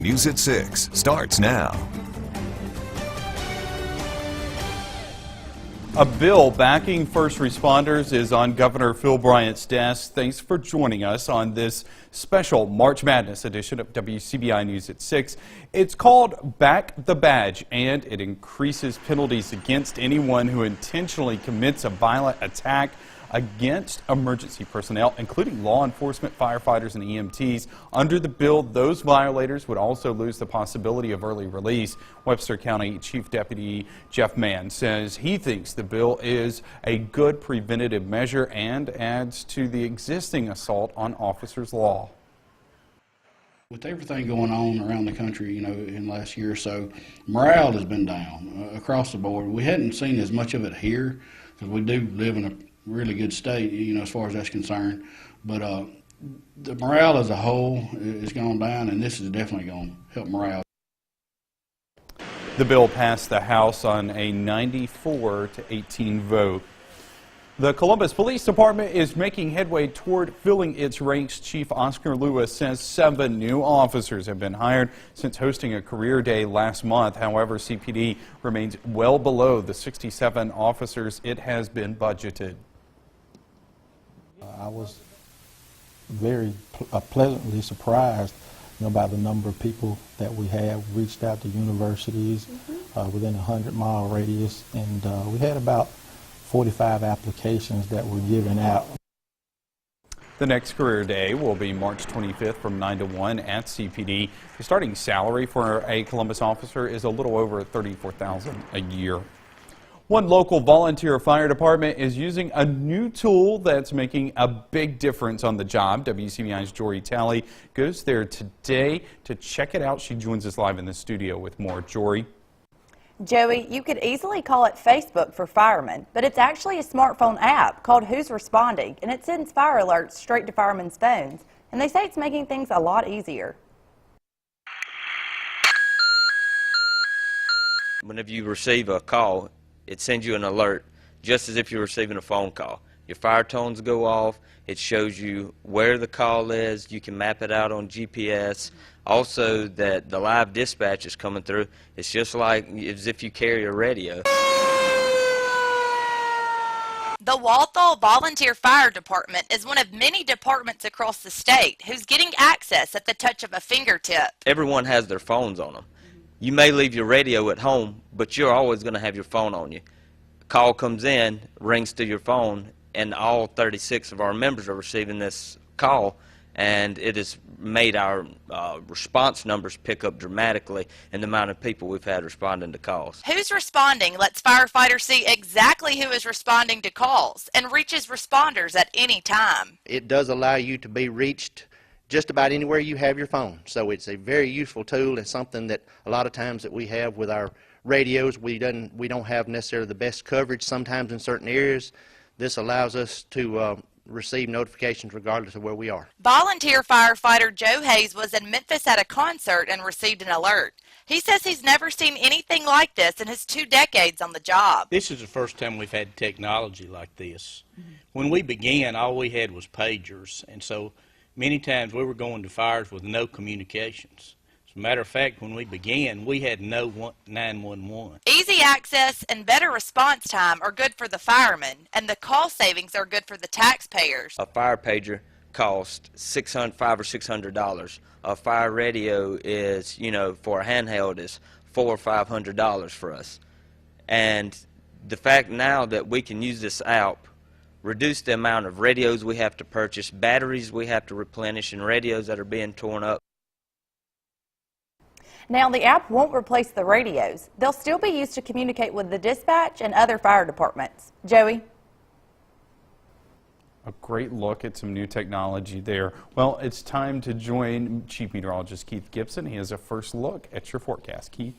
News at 6 starts now. A bill backing first responders is on Governor Phil Bryant's desk. Thanks for joining us on this special March Madness edition of WCBI News at 6. It's called Back the Badge, and it increases penalties against anyone who intentionally commits a violent attack against emergency personnel, including law enforcement, firefighters, and EMTs. Under the bill, those violators would also lose the possibility of early release. Webster County Chief Deputy Jeff Mann says he thinks the bill is a good preventative measure and adds to the existing assault on officers' law. With everything going on around the country, in the last year or so, morale has been down across the board. We hadn't seen as much of it here because we do live in a really good state, as far as that's concerned. But the morale as a whole is gone down, and this is definitely going to help morale. The bill passed the House on a 94-18 vote. The Columbus Police Department is making headway toward filling its ranks. Chief Oscar Lewis says 7 new officers have been hired since hosting a career day last month. However, CPD remains well below the 67 officers it has been budgeted. I was very pleasantly surprised, by the number of people that we have. Reached out to universities within a 100-mile radius, and we had about 45 applications that were given out. The next career day will be March 25th from 9 to 1 at CPD. The starting salary for a Columbus officer is a little over $34,000 a year. One local volunteer fire department is using a new tool that's making a big difference on the job. WCBI's Jory Talley goes there today to check it out. She joins us live in the studio with more. Jory. Joey, you could easily call it Facebook for firemen, but it's actually a smartphone app called Who's Responding, and it sends fire alerts straight to firemen's phones. And they say it's making things a lot easier. Whenever you receive a call, it sends you an alert just as if you're receiving a phone call. Your fire tones go off. It shows you where the call is. You can map it out on GPS. Also, that the live dispatch is coming through. It's just like as if you carry a radio. The Walthall Volunteer Fire Department is one of many departments across the state who's getting access at the touch of a fingertip. Everyone has their phones on them. You may leave your radio at home, but you're always going to have your phone on you. A call comes in, rings to your phone, and all 36 of our members are receiving this call, and it has made our response numbers pick up dramatically in the amount of people we've had responding to calls. Who's Responding lets firefighters see exactly who is responding to calls and reaches responders at any time. It does allow you to be reached just about anywhere you have your phone. So it's a very useful tool. It's something that a lot of times that we have with our radios, we don't have necessarily the best coverage sometimes in certain areas. This allows us to receive notifications regardless of where we are. Volunteer firefighter Joe Hayes was in Memphis at a concert and received an alert. He says he's never seen anything like this in his 2 decades on the job. This is the first time we've had technology like this. When we began, all we had was pagers, and so many times we were going to fires with no communications. As a matter of fact, when we began, we had no 911. Easy access and better response time are good for the firemen, and the call savings are good for the taxpayers. A fire pager costs $500 or $600. A fire radio is, for a handheld is $400 or $500 for us. And the fact now that we can use this app, reduce the amount of radios we have to purchase, batteries we have to replenish, and radios that are being torn up. Now, the app won't replace the radios. They'll still be used to communicate with the dispatch and other fire departments. Joey? A great look at some new technology there. Well, it's time to join Chief Meteorologist Keith Gibson. He has a first look at your forecast. Keith?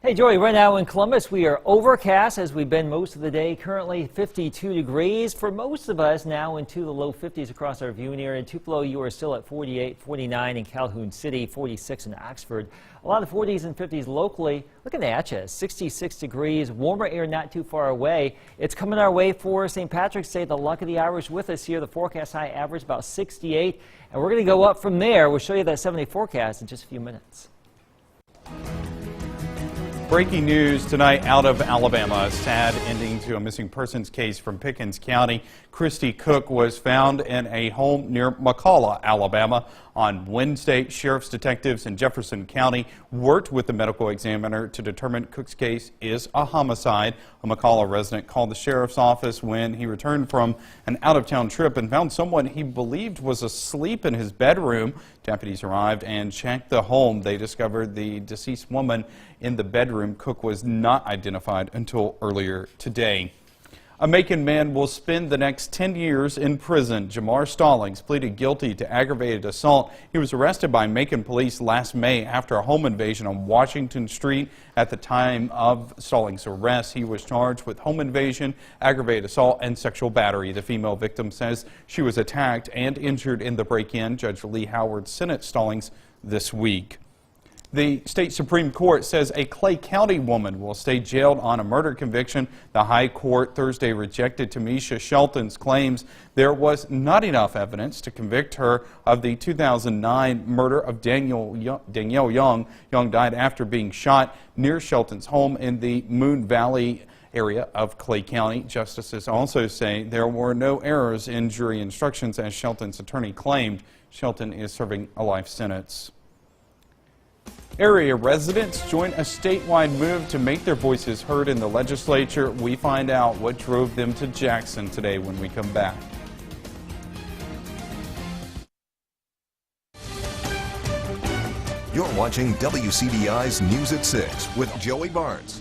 Hey, Joey, right now in Columbus, we are overcast as we've been most of the day. Currently 52 degrees for most of us, now into the low 50s across our viewing area. In Tupelo, you are still at 48, 49 in Calhoun City, 46 in Oxford. A lot of 40s and 50s locally. Looking at you, 66 degrees, warmer air not too far away. It's coming our way for St. Patrick's Day. The luck of the Irish with us here. The forecast high average about 68, and we're going to go up from there. We'll show you that 70 forecast in just a few minutes. Breaking news tonight out of Alabama. A sad ending to a missing persons case from Pickens County. Christy Cook was found in a home near McCalla, Alabama. On Wednesday, sheriff's detectives in Jefferson County worked with the medical examiner to determine Cook's case is a homicide. A McCalla resident called the sheriff's office when he returned from an out-of-town trip and found someone he believed was asleep in his bedroom. Deputies arrived and checked the home. They discovered the deceased woman in the bedroom. Cook was not identified until earlier today. A Macon man will spend the next 10 years in prison. Jamar Stallings pleaded guilty to aggravated assault. He was arrested by Macon police last May after a home invasion on Washington Street. At the time of Stallings' arrest, he was charged with home invasion, aggravated assault, and sexual battery. The female victim says she was attacked and injured in the break-in. Judge Lee Howard sentenced Stallings this week. The state Supreme Court says a Clay County woman will stay jailed on a murder conviction. The High Court Thursday rejected Tamisha Shelton's claims there was not enough evidence to convict her of the 2009 murder of Danielle Young. Young died after being shot near Shelton's home in the Moon Valley area of Clay County. Justices also say there were no errors in jury instructions, as Shelton's attorney claimed. Shelton is serving a life sentence. Area residents join a statewide move to make their voices heard in the legislature. We find out what drove them to Jackson today when we come back. You're watching WCBI's News at 6 with Joey Barnes.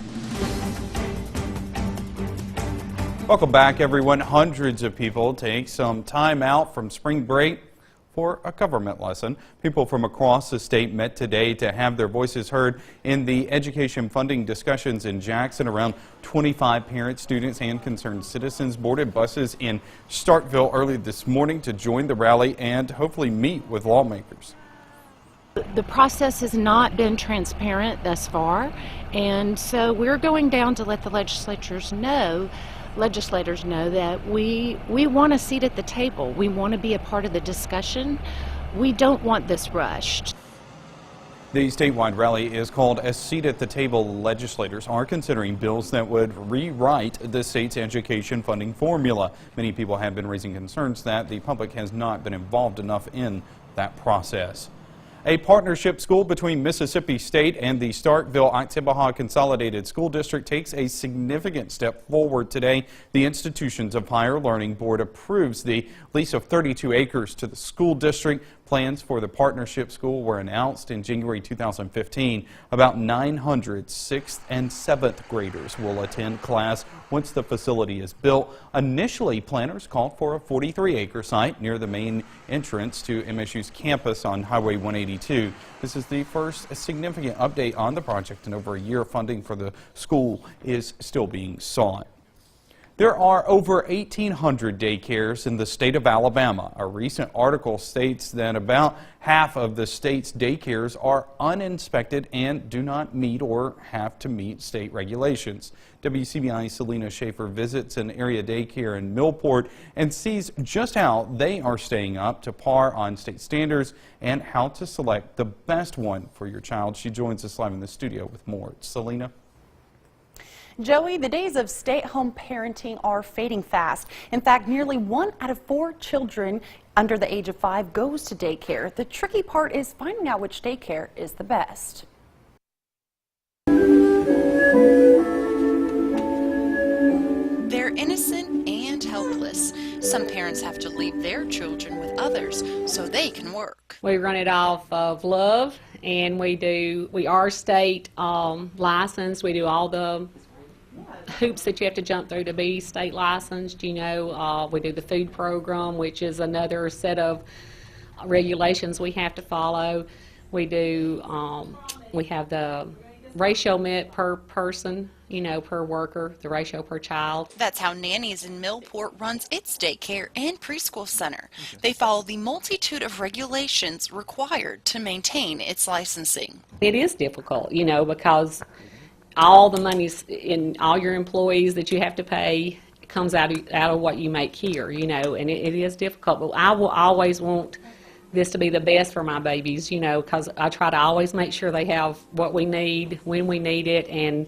Welcome back, everyone. Hundreds of people take some time out from spring break for a government lesson. People from across the state met today to have their voices heard in the education funding discussions in Jackson. Around 25 parents, students, and concerned citizens boarded buses in Starkville early this morning to join the rally and hopefully meet with lawmakers. The process has not been transparent thus far, and so we're going down to let the legislators know that we want a seat at the table. We want to be a part of the discussion. We don't want this rushed. The statewide rally is called A Seat at the Table. Legislators are considering bills that would rewrite the state's education funding formula. Many people have been raising concerns that the public has not been involved enough in that process. A partnership school between Mississippi State and the Starkville-Oktibbeha Consolidated School District takes a significant step forward today. The Institutions of Higher Learning Board approves the lease of 32 acres to the school district. Plans for the partnership school were announced in January 2015. About 900 6th and 7th graders will attend class once the facility is built. Initially, planners called for a 43-acre site near the main entrance to MSU's campus on Highway 182. This is the first significant update on the project in over a year. Funding for the school is still being sought. There are over 1,800 daycares in the state of Alabama. A recent article states that about half of the state's daycares are uninspected and do not meet or have to meet state regulations. WCBI's Selena Schaefer visits an area daycare in Millport and sees just how they are staying up to par on state standards and how to select the best one for your child. She joins us live in the studio with more. Selena? Joey, the days of stay-at-home parenting are fading fast. In fact, nearly 1 out of 4 children under the age of 5 goes to daycare. The tricky part is finding out which daycare is the best. They're innocent and helpless. Some parents have to leave their children with others so they can work. We run it off of love, and we are state licensed. We do all the hoops that you have to jump through to be state licensed. You know, we do the food program, which is another set of regulations we have to follow. We do, we have the ratio met per person, you know, per worker, the ratio per child. That's how Nannies in Millport runs its daycare and preschool center. They follow the multitude of regulations required to maintain its licensing. It is difficult, you know, because all the money's in all your employees that you have to pay comes out of what you make here, you know, and it is difficult. But I will always want this to be the best for my babies, you know, because I try to always make sure they have what we need when we need it, and,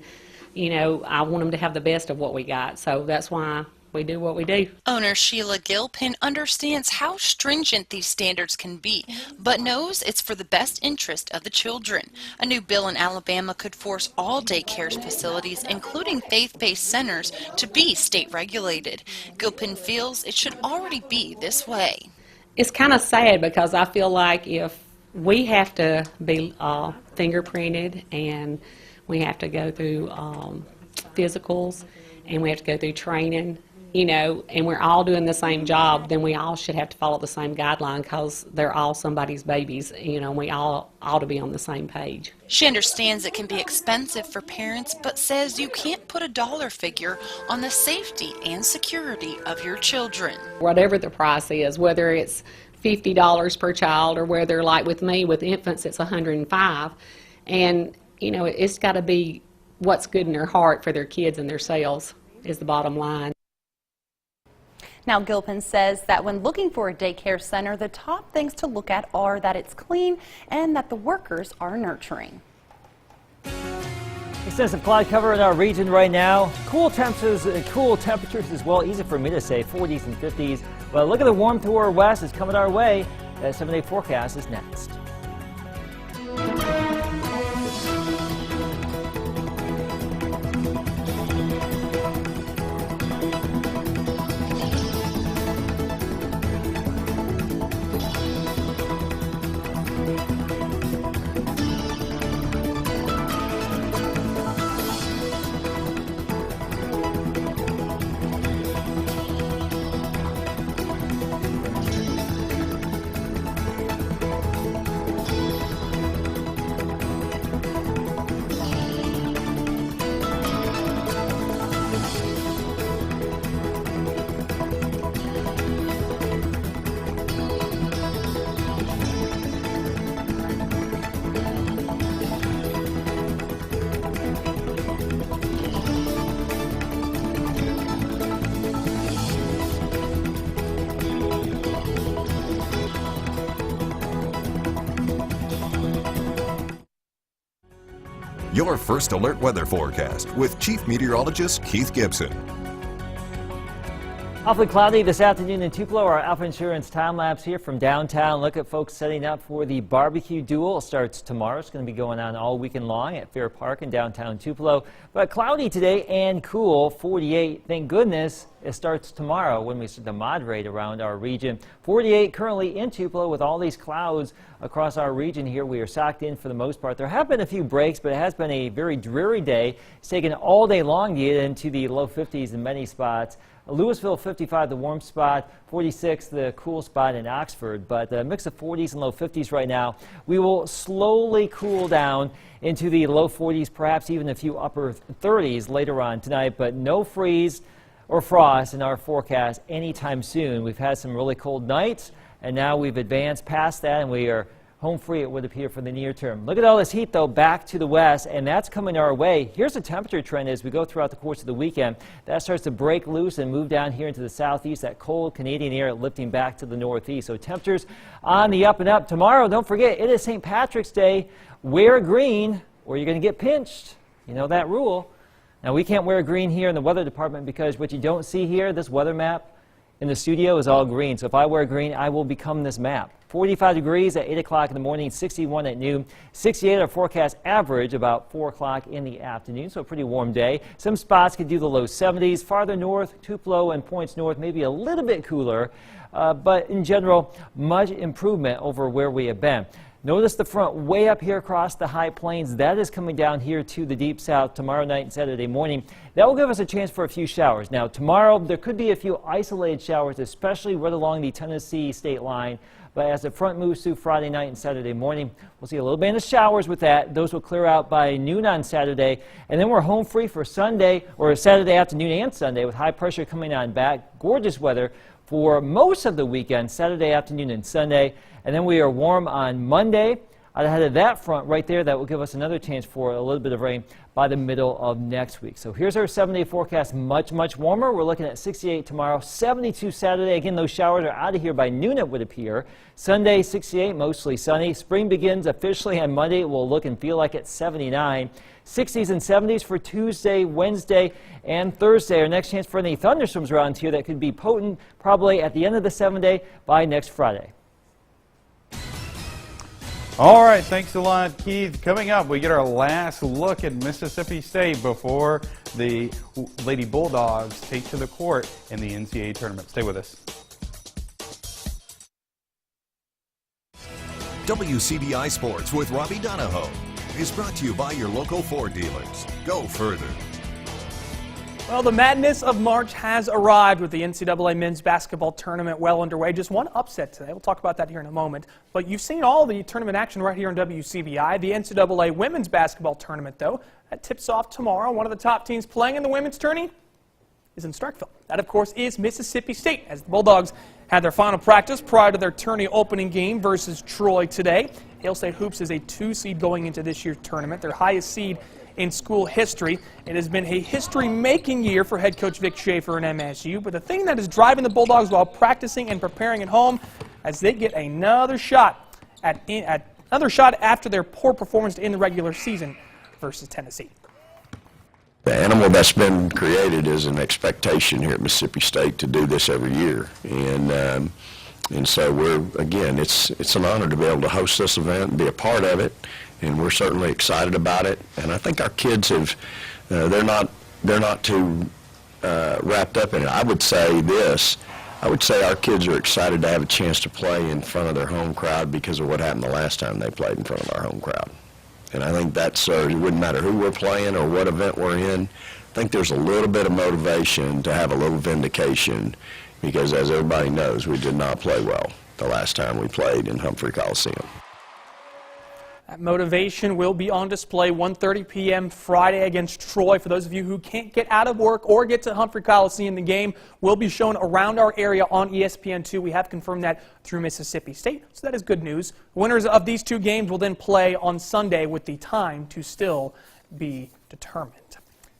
you know, I want them to have the best of what we got. So that's why we do what we do. Owner Sheila Gilpin understands how stringent these standards can be, but knows it's for the best interest of the children. A new bill in Alabama could force all daycare facilities, including faith-based centers, to be state regulated. Gilpin feels it should already be this way. It's kind of sad because I feel like if we have to be fingerprinted and we have to go through physicals and we have to go through training, you know, and we're all doing the same job, then we all should have to follow the same guideline because they're all somebody's babies, you know, and we all ought to be on the same page. She understands it can be expensive for parents, but says you can't put a dollar figure on the safety and security of your children. Whatever the price is, whether it's $50 per child or whether, like with me, with infants, it's $105. And, you know, it's got to be what's good in their heart for their kids and their selves is the bottom line. Now, Gilpin says that when looking for a daycare center, the top things to look at are that it's clean and that the workers are nurturing. Extensive cloud cover in our region right now. Cool temperatures as well. Easy for me to say, 40s and 50s. But look at the warm to our west. It's coming our way. That 7-day forecast is next. Your First Alert weather forecast with Chief Meteorologist Keith Gibson. Awfully cloudy this afternoon in Tupelo. Our Alpha Insurance time lapse here from downtown. Look at folks setting up for the barbecue duel. It starts tomorrow. It's going to be going on all weekend long at Fair Park in downtown Tupelo. But cloudy today and cool, 48. Thank goodness it starts tomorrow when we start to moderate around our region. 48 currently in Tupelo with all these clouds across our region here. We are socked in for the most part. There have been a few breaks, but it has been a very dreary day. It's taken all day long to get into the low 50s in many spots. Louisville 55, the warm spot, 46, the cool spot in Oxford, but a mix of 40s and low 50s right now. We will slowly cool down into the low 40s, perhaps even a few upper 30s later on tonight, but no freeze or frost in our forecast anytime soon. We've had some really cold nights, and now we've advanced past that, and we are home free, it would appear, for the near term. Look at all this heat, though, back to the west, and that's coming our way. Here's the temperature trend as we go throughout the course of the weekend. That starts to break loose and move down here into the southeast, that cold Canadian air lifting back to the northeast. So temperatures on the up and up. Tomorrow, don't forget, it is St. Patrick's Day. Wear green or you're going to get pinched. You know that rule. Now, we can't wear green here in the weather department because what you don't see here, this weather map in the studio, is all green. So if I wear green, I will become this map. 45 degrees at 8 o'clock in the morning, 61 at noon, 68 our forecast average about 4 o'clock in the afternoon, so a pretty warm day. Some spots could do the low 70s. Farther north, Tupelo and points north, maybe a little bit cooler, but in general, much improvement over where we have been. Notice the front way up here across the high plains. That is coming down here to the deep south tomorrow night and Saturday morning. That will give us a chance for a few showers. Now, tomorrow there could be a few isolated showers, especially right along the Tennessee state line. But as the front moves through Friday night and Saturday morning, we'll see a little bit of showers with that. Those will clear out by noon on Saturday. And then we're home free for Sunday, or Saturday afternoon and Sunday, with high pressure coming on back. Gorgeous weather for most of the weekend, Saturday afternoon and Sunday. And then we are warm on Monday. out ahead of that front right there. That will give us another chance for a little bit of rain by the middle of next week. So here's our 7-day forecast. Much, much warmer. We're looking at 68 tomorrow, 72 Saturday. Again, those showers are out of here by noon, it would appear. Sunday, 68, mostly sunny. Spring begins officially on Monday. It will look and feel like it's 79. 60s and 70s for Tuesday, Wednesday, and Thursday. Our next chance for any thunderstorms around here that could be potent probably at the end of the 7-day by next Friday. All right, thanks a lot, Keith. Coming up, we get our last look at Mississippi State before the Lady Bulldogs take to the court in the NCAA tournament. Stay with us. WCBI Sports with Robbie Donahoe is brought to you by your local Ford dealers. Go further. Well, the madness of March has arrived with the NCAA men's basketball tournament well underway. Just one upset today. We'll talk about that here in a moment. But you've seen all the tournament action right here on WCBI. The NCAA women's basketball tournament, though, that tips off tomorrow. One of the top teams playing in the women's tourney is in Starkville. That, of course, is Mississippi State, as the Bulldogs had their final practice prior to their tourney opening game versus Troy today. Hail State Hoops is a 2 seed going into this year's tournament, their highest seed in school history. It has been a history-making year for head coach Vic Schaefer and MSU, but the thing that is driving the Bulldogs while practicing and preparing at home as they get another shot after their poor performance in the regular season versus Tennessee. The animal that's been created is an expectation here at Mississippi State to do this every year, and so it's an honor to be able to host this event and be a part of it. And we're certainly excited about it. And I think our kids have, they're not too wrapped up in it. I would say our kids are excited to have a chance to play in front of their home crowd because of what happened the last time they played in front of our home crowd. And I think that's, it wouldn't matter who we're playing or what event we're in. I think there's a little bit of motivation to have a little vindication because, as everybody knows, we did not play well the last time we played in Humphrey Coliseum. That motivation will be on display 1:30 p.m. Friday against Troy. For those of you who can't get out of work or get to Humphrey Coliseum, the game will be shown around our area on ESPN2. We have confirmed that through Mississippi State, so that is good news. Winners of these 2 games will then play on Sunday with the time to still be determined.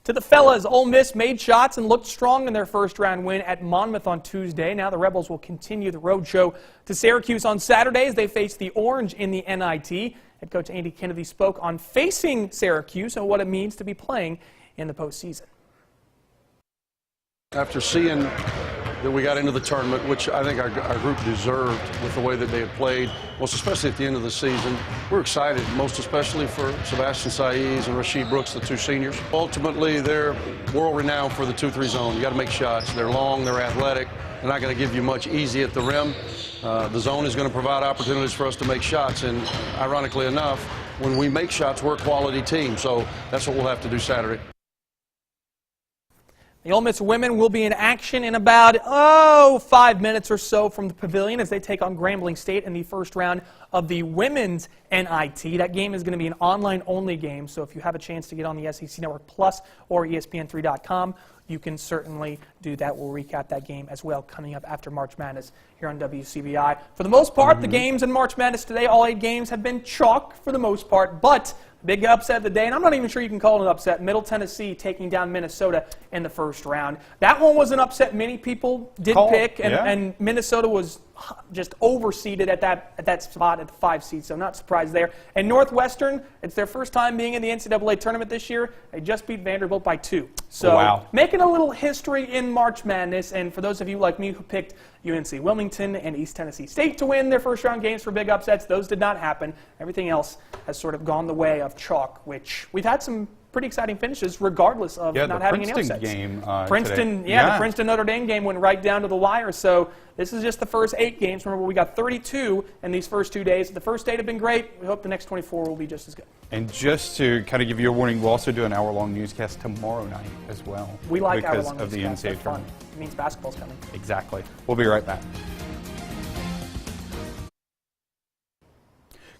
To the fellas, Ole Miss made shots and looked strong in their first-round win at Monmouth on Tuesday. Now the Rebels will continue the road show to Syracuse on Saturday as they face the Orange in the NIT. Head coach Andy Kennedy spoke on facing Syracuse and what it means to be playing in the postseason. After seeing that we got into the tournament, which I think our group deserved with the way that they had played, most especially at the end of the season, we're excited, most especially for Sebastian Saiz and Rasheed Brooks, the 2 seniors. Ultimately, they're world-renowned for the 2-3 zone. You got to make shots. They're long, they're athletic. They're not going to give you much easy at the rim. The zone is going to provide opportunities for us to make shots, and ironically enough, when we make shots, we're a quality team, so that's what we'll have to do Saturday. The Ole Miss women will be in action in about, 5 minutes or so from the pavilion as they take on Grambling State in the first round of the women's NIT. That game is going to be an online-only game, so if you have a chance to get on the SEC Network Plus or ESPN3.com, you can certainly do that. We'll recap that game as well coming up after March Madness here on WCBI. For the most part, the games in March Madness today, all 8 games have been chalk for the most part, but big upset of the day, and I'm not even sure you can call it an upset, Middle Tennessee taking down Minnesota in the first round. That one was an upset many people did pick, and Minnesota was just overseeded at that spot at the 5 seed, so not surprised there. And Northwestern, it's their first time being in the NCAA tournament this year. They just beat Vanderbilt by 2. So making a little history in March Madness, and for those of you like me who picked UNC Wilmington and East Tennessee State to win their first round games for big upsets, those did not happen. Everything else has sort of gone the way of chalk, which we've had some pretty exciting finishes regardless of not having any upsets. The Princeton Notre Dame game went right down to the wire, so this is just the first 8 games. Remember, we got 32 in these first 2 days. The first 8 have been great. We hope the next 24 will be just as good. And just to kind of give you a warning, we'll also do an hour-long newscast tomorrow night as well. We like hour-long newscasts. Because of the NCAA tournament. It means basketball's coming. Exactly. We'll be right back.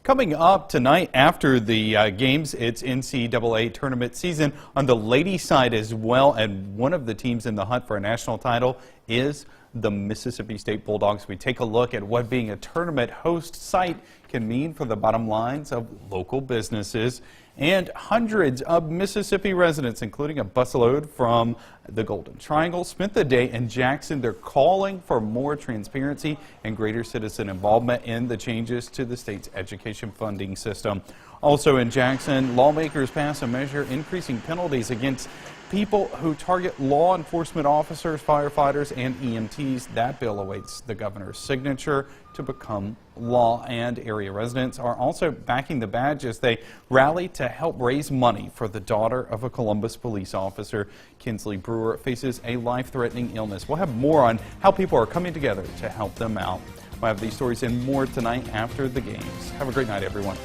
Coming up tonight after the games, it's NCAA tournament season on the ladies' side as well, and one of the teams in the hunt for a national title is the Mississippi State Bulldogs. We take a look at what being a tournament host site can mean for the bottom lines of local businesses. And hundreds of Mississippi residents, including a busload from the Golden Triangle, spent the day in Jackson. They're calling for more transparency and greater citizen involvement in the changes to the state's education funding system. Also in Jackson, lawmakers passed a measure increasing penalties against people who target law enforcement officers, firefighters, and EMTs. That bill awaits the governor's signature to become law, and area residents are also backing the badge as they rally to help raise money for the daughter of a Columbus police officer. Kinsley Brewer faces a life-threatening illness. We'll have more on how people are coming together to help them out. We'll have these stories and more tonight after the games. Have a great night, everyone.